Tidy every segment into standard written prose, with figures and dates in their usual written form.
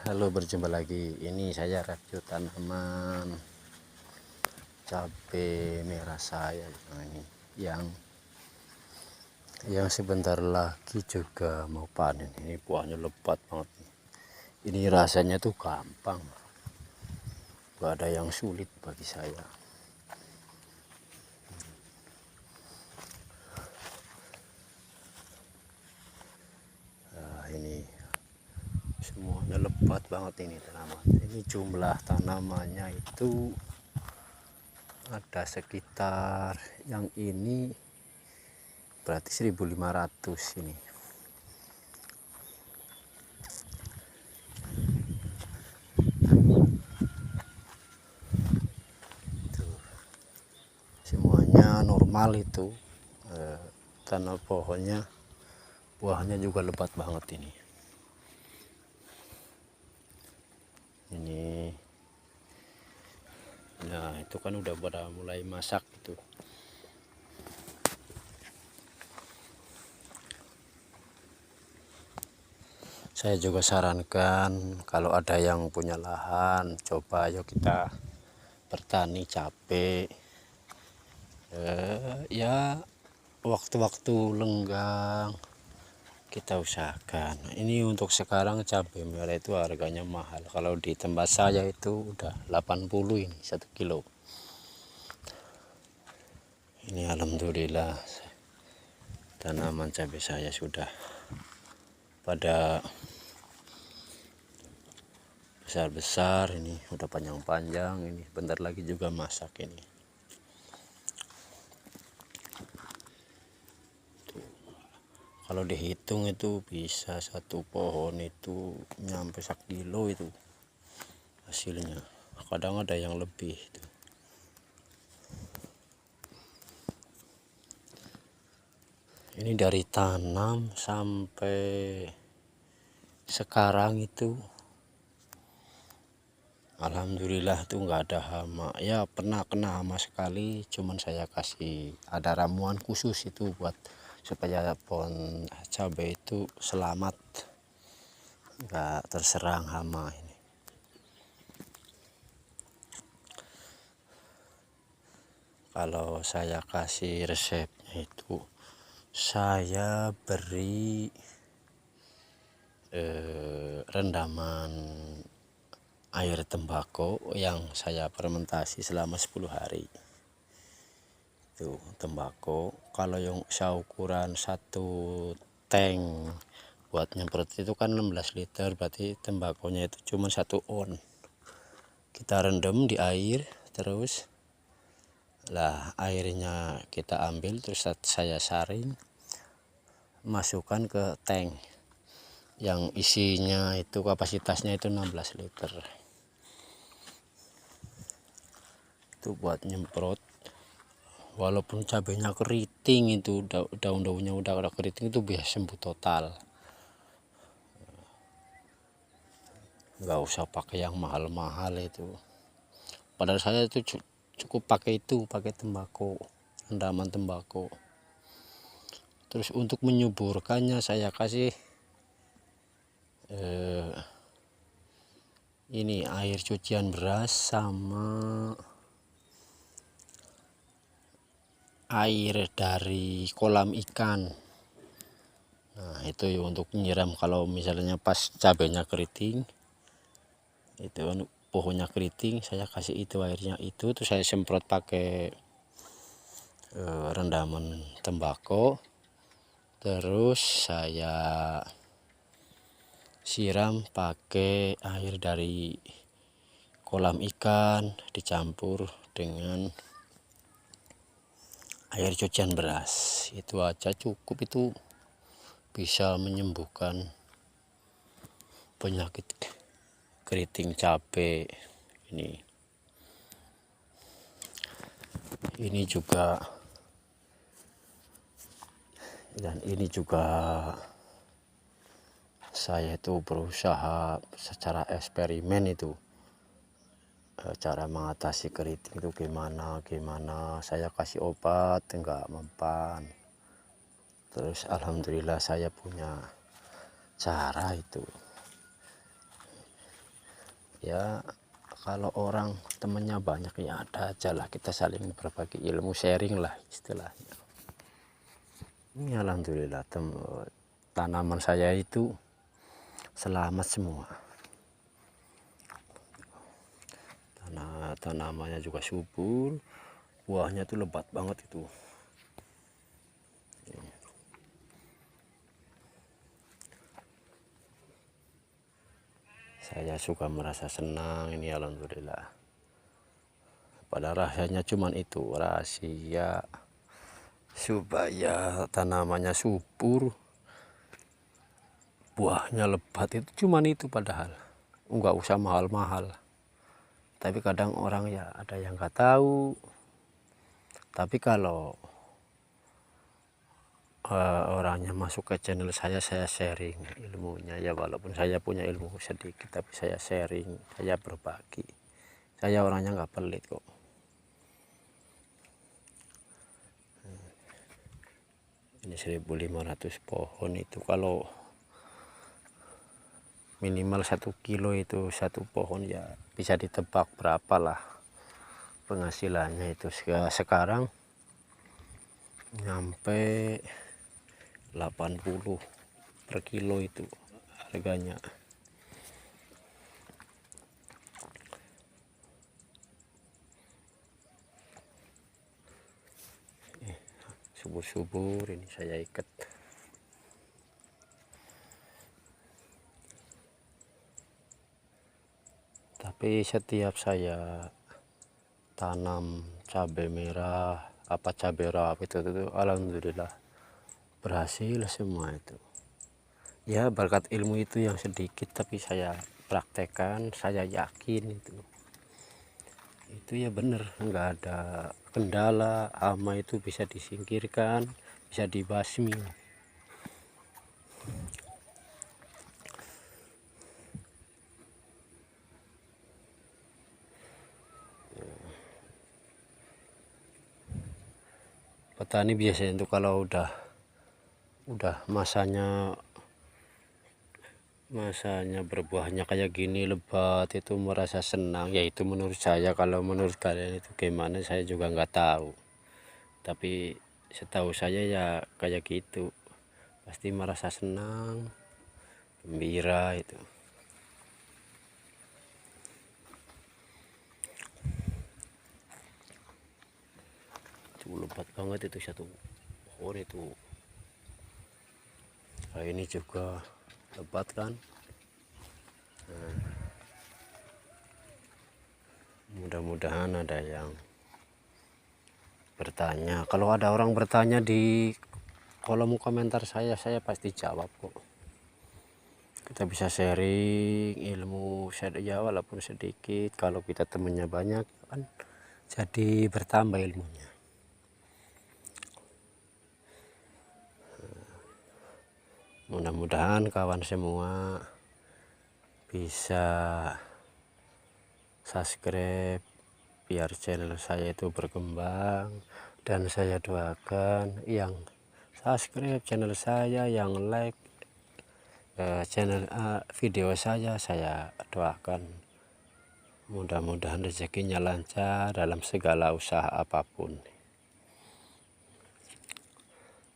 Halo, berjumpa lagi. Ini saya review tanaman cabai merah saya. Nah, ini yang sebentar lagi juga mau panen. Ini buahnya lebat banget. Ini rasanya tuh gampang, gak ada yang sulit bagi saya. Nah, ini semuanya lebat banget ini tanaman. Ini jumlah tanamannya itu ada sekitar, yang ini berarti 1.500 ini. Semuanya normal itu, tanah pohonnya, buahnya juga lebat banget ini. Nah, itu kan udah pada mulai masak itu. Saya juga sarankan kalau ada yang punya lahan, coba ayo kita bertani cabai. Ya waktu-waktu lenggang kita usahakan. Ini untuk sekarang cabai merah itu harganya mahal. Kalau di tempat saya itu udah 80 ini 1 kilo. Ini alhamdulillah tanaman cabai saya sudah pada besar-besar, ini udah panjang-panjang, ini bentar lagi juga masak ini. Kalau dihitung itu bisa satu pohon itu nyampe 1 kilo itu hasilnya, kadang ada yang lebih itu. Ini dari tanam sampai sekarang itu alhamdulillah tuh nggak ada hama. Ya pernah kena hama sekali, cuman saya kasih ada ramuan khusus itu buat supaya pohon cabai itu selamat, nggak terserang hama ini. Kalau saya kasih resepnya itu, saya beri rendaman air tembakau yang saya fermentasi selama 10 hari. Itu tembakau, kalau yang seukuran satu tank buat nyemprot itu kan 16 liter, berarti tembakonya itu cuma 1 on. Kita rendam di air, terus lah airnya kita ambil, terus saya saring, masukkan ke tank yang isinya itu kapasitasnya itu 16 liter. Itu buat nyemprot. Walaupun cabenya keriting itu, daun-daunnya udah keriting itu bisa sembuh total. Nggak usah pakai yang mahal-mahal itu. Padahal saya itu cukup pakai tembakau, rendaman tembakau. Terus untuk menyuburkannya saya kasih ini air cucian beras sama air dari kolam ikan. Nah itu ya untuk nyiram kalau misalnya pas cabenya keriting, itu pohonnya keriting, saya kasih itu airnya itu, terus saya semprot pakai rendaman tembakau, terus saya siram pakai air dari kolam ikan dicampur dengan air cucian beras. Itu aja cukup, itu bisa menyembuhkan penyakit keriting cabai ini juga. Dan ini juga saya itu berusaha secara eksperimen itu, cara mengatasi keriting itu gimana saya kasih obat enggak mempan. Terus alhamdulillah saya punya cara itu. Ya kalau orang temennya banyak ya ada aja lah, kita saling berbagi ilmu, sharing lah istilahnya. Ini alhamdulillah tanaman saya itu selamat semua. Tanamannya juga subur, buahnya tuh lebat banget itu. Saya suka merasa senang ini alhamdulillah. Pada rasanya cuman itu rahasia supaya tanamannya subur, buahnya lebat, itu cuman itu, padahal nggak usah mahal-mahal. Tapi kadang orang ya ada yang nggak tahu. Tapi kalau orangnya masuk ke channel saya sharing ilmunya ya, walaupun saya punya ilmu sedikit tapi saya sharing, saya berbagi. Saya orangnya nggak pelit kok. Ini 1.500 pohon itu, kalau minimal 1 kilo itu satu pohon ya bisa ditebak berapa lah penghasilannya itu. Sekarang nyampe 80 per kilo itu harganya. Subur-subur ini saya ikat. Tapi setiap saya tanam cabai merah, cabai rawit itu alhamdulillah berhasil semua itu. Ya berkat ilmu itu yang sedikit tapi saya praktekkan, saya yakin itu ya bener, nggak ada kendala, hama itu bisa disingkirkan, bisa dibasmi. Petani biasanya itu kalau udah masanya berbuahnya kayak gini lebat itu merasa senang ya. Itu menurut saya, kalau menurut kalian itu gimana saya juga nggak tahu, tapi setahu saya ya kayak gitu, pasti merasa senang, gembira itu. Itu lebat banget itu satu pohon itu. Nah, ini juga lebat kan. Mudah-mudahan ada yang bertanya. Kalau ada orang bertanya di kolom komentar saya pasti jawab kok. Kita bisa sharing ilmu ya walaupun sedikit. Kalau kita temennya banyak kan jadi bertambah ilmunya. Mudah-mudahan kawan semua bisa subscribe biar channel saya itu berkembang, dan saya doakan yang subscribe channel saya, yang like channel video saya doakan mudah-mudahan rezekinya lancar dalam segala usaha apapun,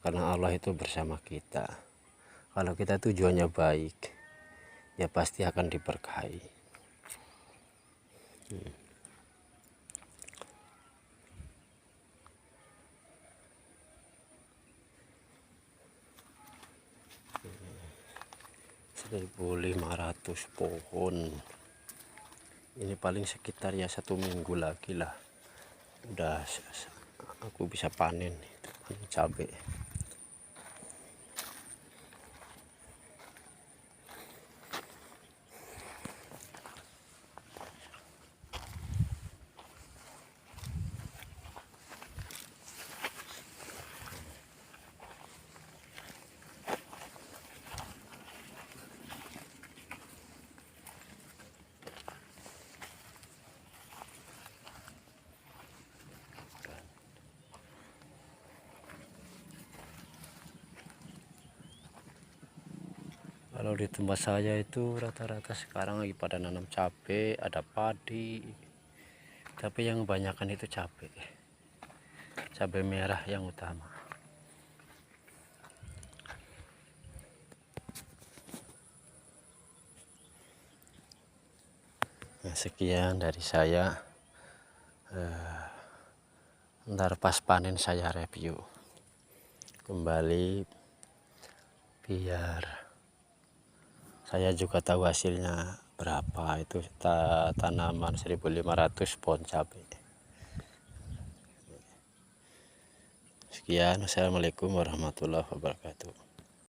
karena Allah itu bersama kita. Kalau kita tujuannya baik ya pasti akan diberkahi. .500 pohon ini paling sekitar ya 1 minggu lagi lah udah aku bisa panen cabai. Kalau di tempat saya itu rata-rata sekarang lagi pada nanam cabai, ada padi, tapi yang kebanyakan itu cabai merah yang utama. Nah, sekian dari saya. Ntar pas panen saya review kembali, biar saya juga tahu hasilnya berapa. Itu tanaman 1500 pohon cabai. Sekian, assalamualaikum warahmatullahi wabarakatuh.